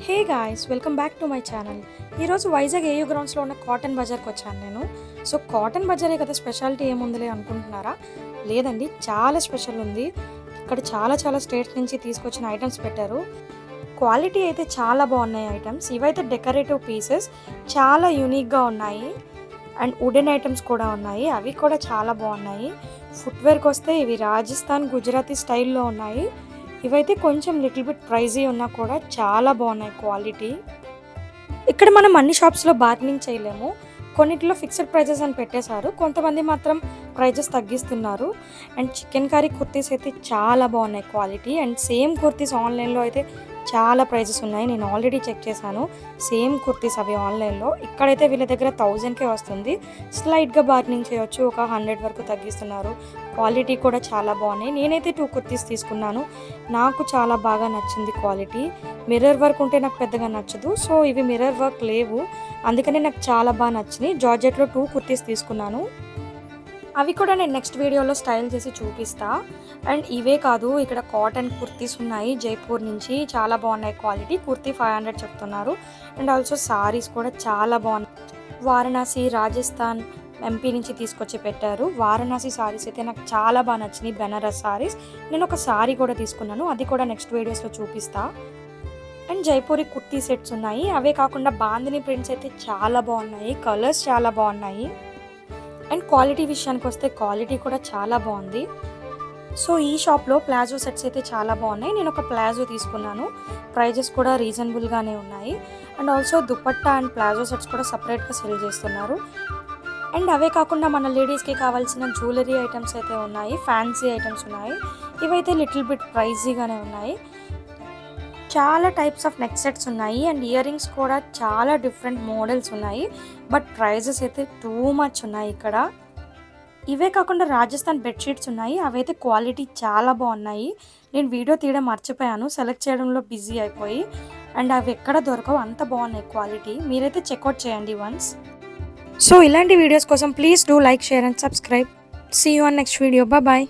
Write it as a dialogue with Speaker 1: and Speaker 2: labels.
Speaker 1: Hey guys, welcome back to my channel. ఈరోజు Vizag AU గ్రౌండ్స్లో ఉన్న కాటన్ బజార్కి వచ్చాను నేను. సో కాటన్ బజారే కదా స్పెషాలిటీ ఏముందిలే అనుకుంటున్నారా? లేదండి, చాలా స్పెషల్ ఉంది. ఇక్కడ చాలా చాలా స్టేట్స్ నుంచి తీసుకొచ్చిన ఐటమ్స్ పెట్టారు. క్వాలిటీ అయితే చాలా బాగున్నాయి ఐటమ్స్. ఇవైతే డెకరేటివ్ పీసెస్ చాలా యూనిక్గా ఉన్నాయి. అండ్ వుడెన్ ఐటమ్స్ కూడా ఉన్నాయి, అవి కూడా చాలా బాగున్నాయి. ఫుట్వేర్కి వస్తే ఇవి రాజస్థాన్ గుజరాతీ స్టైల్లో ఉన్నాయి. ఇవైతే కొంచెం లిటిల్ బిట్ ప్రైజీ ఉన్నా కూడా చాలా బాగున్నాయి క్వాలిటీ. ఇక్కడ మనం అన్ని షాప్స్లో బార్గెనింగ్ చేయలేము. కొన్నిటిలో ఫిక్స్డ్ ప్రైజెస్ అని పెట్టేశారు, కొంతమంది మాత్రం ప్రైజెస్ తగ్గిస్తున్నారు. అండ్ చికెన్ కర్రీ కుర్తీస్ అయితే చాలా బాగున్నాయి క్వాలిటీ. అండ్ సేమ్ కుర్తీస్ ఆన్లైన్లో అయితే చాలా ప్రైజెస్ ఉన్నాయి. నేను ఆల్రెడీ చెక్ చేశాను సేమ్ కుర్తీస్ అవి ఆన్లైన్లో. ఇక్కడైతే వీళ్ళ దగ్గర 1000కే వస్తుంది. స్లైట్గా బార్గెనింగ్ చేయొచ్చు, ఒక 100 వరకు తగ్గిస్తున్నారు. క్వాలిటీ కూడా చాలా బాగున్నాయి. నేనైతే 2 కుర్తీస్ తీసుకున్నాను, నాకు చాలా బాగా నచ్చింది క్వాలిటీ. మిర్రర్ వర్క్ ఉంటే నాకు పెద్దగా నచ్చదు, సో ఇవి మిర్రర్ వర్క్ లేవు, అందుకనే నాకు చాలా బాగా నచ్చినాయి. జార్జెట్లో 2 కుర్తీస్ తీసుకున్నాను, అవి కూడా నేను నెక్స్ట్ వీడియోలో స్టైల్ చేసి చూపిస్తా. అండ్ ఇవే కాదు, ఇక్కడ కాటన్ కుర్తీస్ ఉన్నాయి జైపూర్ నుంచి, చాలా బాగున్నాయి క్వాలిటీ. కుర్తీ 500 చెప్తున్నారు. అండ్ ఆల్సో సారీస్ కూడా చాలా బాగున్నాయి. వారణాసి, రాజస్థాన్, ఎంపీ నుంచి తీసుకొచ్చి పెట్టారు. వారణాసి సారీస్ అయితే నాకు చాలా బాగా నచ్చినాయి, బెనారస్ సారీస్. నేను ఒక సారీ కూడా తీసుకున్నాను, అది కూడా నెక్స్ట్ వీడియోస్లో చూపిస్తా. అండ్ జైపూరి కుర్తీ సెట్స్ ఉన్నాయి. అవే కాకుండా బాందిని ప్రింట్స్ అయితే చాలా బాగున్నాయి, కలర్స్ చాలా బాగున్నాయి. అండ్ క్వాలిటీ విషయానికి వస్తే క్వాలిటీ కూడా చాలా బాగుంది. సో ఈ షాప్లో ప్లాజో సెట్స్ అయితే చాలా బాగున్నాయి. నేను ఒక ప్లాజో తీసుకున్నాను, ప్రైజెస్ కూడా రీజనబుల్గానే ఉన్నాయి. And also dupatta and palazzo sets కూడా సపరేట్గా సెల్ చేస్తున్నారు. అండ్ అవే కాకుండా మన లేడీస్కి కావాల్సిన జ్యువెలరీ ఐటమ్స్ అయితే ఉన్నాయి, ఫ్యాన్సీ ఐటమ్స్ ఉన్నాయి. ఇవైతే లిటిల్ బిట్ ప్రైజీగానే ఉన్నాయి. చాలా టైప్స్ ఆఫ్ నెక్ సెట్స్ ఉన్నాయి. అండ్ ఇయర్ రింగ్స్ కూడా చాలా డిఫరెంట్ మోడల్స్ ఉన్నాయి, బట్ ప్రైజెస్ అయితే టూ మచ్ ఉన్నాయి ఇక్కడ. ఇవే కాకుండా రాజస్థాన్ బెడ్షీట్స్ ఉన్నాయి, అవైతే క్వాలిటీ చాలా బాగున్నాయి. నేను వీడియో తీయడం మర్చిపోయాను, సెలెక్ట్ చేయడంలో బిజీ అయిపోయి. అండ్ అవి ఎక్కడ దొరకవు, అంత బాగున్నాయి క్వాలిటీ. మీరైతే చెక్అవుట్ చేయండి వన్స్. సో ఇలాంటి వీడియోస్ కోసం please do like, share and subscribe. See you on next video. Bye.